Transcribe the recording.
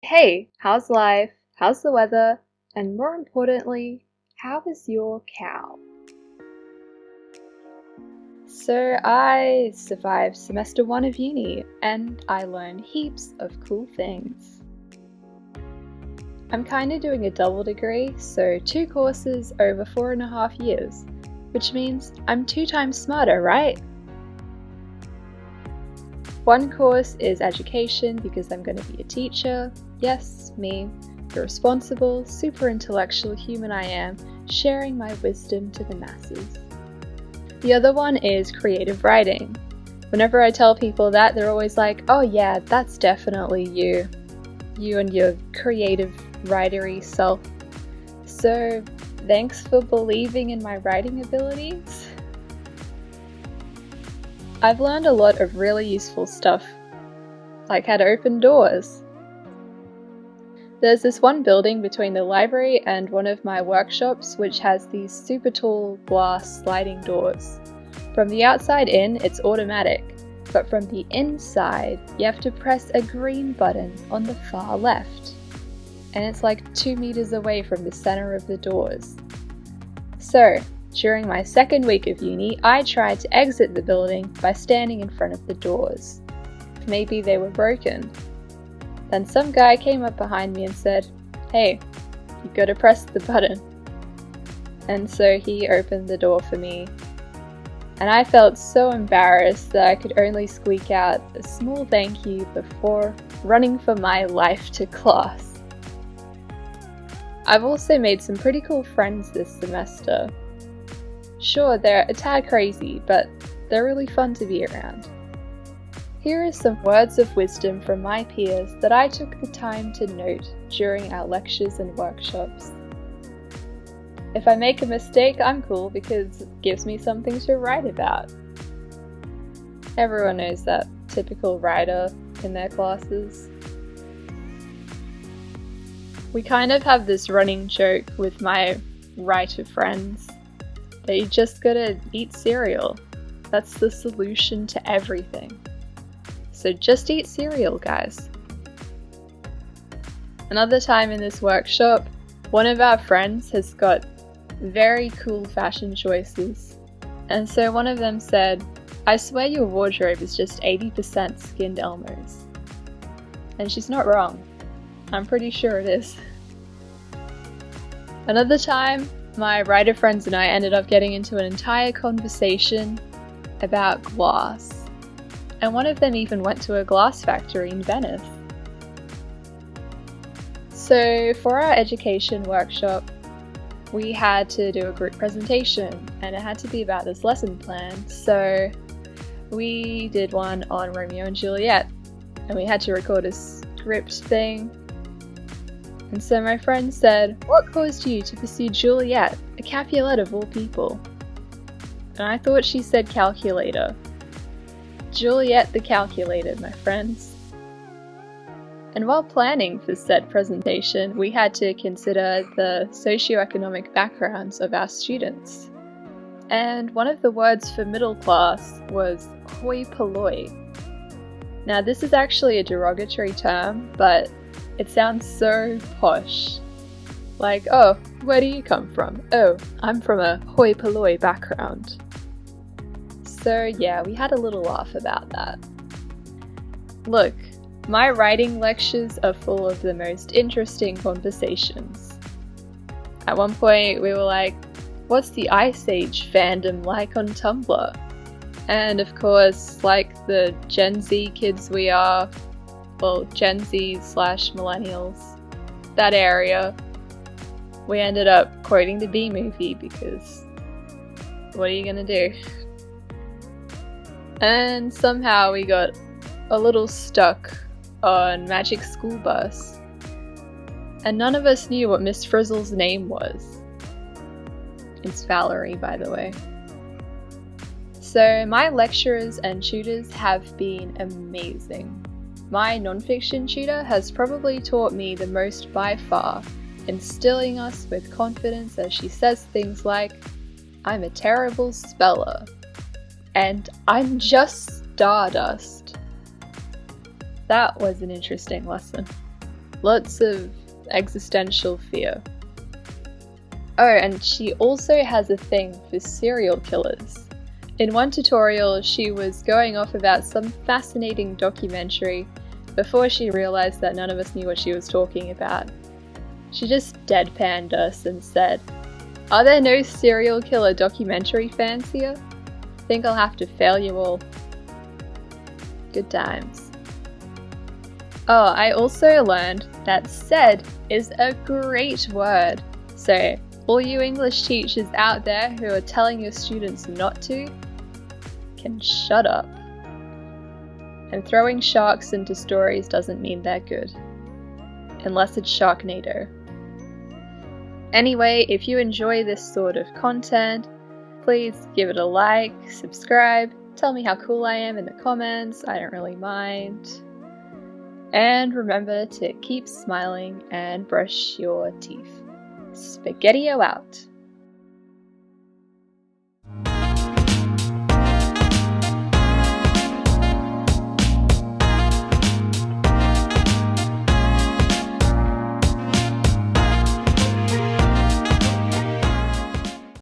Hey, how's life? How's the weather? And more importantly, how is your cow? So I survived semester 1 of uni and I learned heaps of cool things. I'm kinda doing a double degree, so 2 courses over 4.5 years, which means I'm 2 times smarter, right? One course is education because I'm going to be a teacher. Yes, me, the responsible, super intellectual human I am, sharing my wisdom to the masses. The other one is creative writing. Whenever I tell people that, they're always like, oh yeah, that's definitely you. You and your creative writery self. So thanks for believing in my writing abilities. I've learned a lot of really useful stuff, like how to open doors. There's this one building between the library and one of my workshops which has these super tall glass sliding doors. From the outside in, it's automatic, but from the inside, you have to press a green button on the far left. And it's like 2 meters away from the center of the doors. So, during my second week of uni, I tried to exit the building by standing in front of the doors. Maybe they were broken. Then some guy came up behind me and said, hey, you gotta press the button. And so he opened the door for me. And I felt so embarrassed that I could only squeak out a small thank you before running for my life to class. I've also made some pretty cool friends this semester. Sure, they're a tad crazy, but they're really fun to be around. Here are some words of wisdom from my peers that I took the time to note during our lectures and workshops. If I make a mistake, I'm cool because it gives me something to write about. Everyone knows that typical writer in their classes. We kind of have this running joke with my writer friends. That you just gotta eat cereal. That's the solution to everything. So just eat cereal, guys. Another time in this workshop, one of our friends has got very cool fashion choices. And so one of them said, I swear your wardrobe is just 80% skinned Elmos. And she's not wrong. I'm pretty sure it is. Another time, my writer friends and I ended up getting into an entire conversation about glass. And one of them even went to a glass factory in Venice. So for our education workshop, we had to do a group presentation and it had to be about this lesson plan. So we did one on Romeo and Juliet and we had to record a script thing. And so my friend said, what caused you to pursue Juliet, a Capulet of all people? And I thought she said calculator. Juliet the calculator, my friends. And while planning for said presentation, we had to consider the socioeconomic backgrounds of our students. And one of the words for middle class was hoi polloi. Now this is actually a derogatory term, but it sounds so posh. Like, oh, where do you come from? Oh, I'm from a hoi polloi background. So yeah, we had a little laugh about that. Look, my writing lectures are full of the most interesting conversations. At one point we were like, what's the Ice Age fandom like on Tumblr? And of course, like the Gen Z kids we are, well, Gen Z / millennials, that area, we ended up quoting the B-movie because what are you gonna do? And somehow we got a little stuck on Magic School Bus. And none of us knew what Miss Frizzle's name was. It's Valerie, by the way. So my lecturers and tutors have been amazing. My nonfiction tutor has probably taught me the most by far, instilling us with confidence as she says things like, I'm a terrible speller, and I'm just stardust. That was an interesting lesson. Lots of existential fear. Oh, and she also has a thing for serial killers. In one tutorial, she was going off about some fascinating documentary before she realized that none of us knew what she was talking about. She just deadpanned us and said, "Are there no serial killer documentary fans here? Think I'll have to fail you all." Good times. Oh, I also learned that said is a great word. So, all you English teachers out there who are telling your students not to, can shut up. And throwing sharks into stories doesn't mean they're good. Unless it's Sharknado. Anyway, if you enjoy this sort of content, please give it a like, subscribe, tell me how cool I am in the comments, I don't really mind. And remember to keep smiling and brush your teeth. Spaghettio out.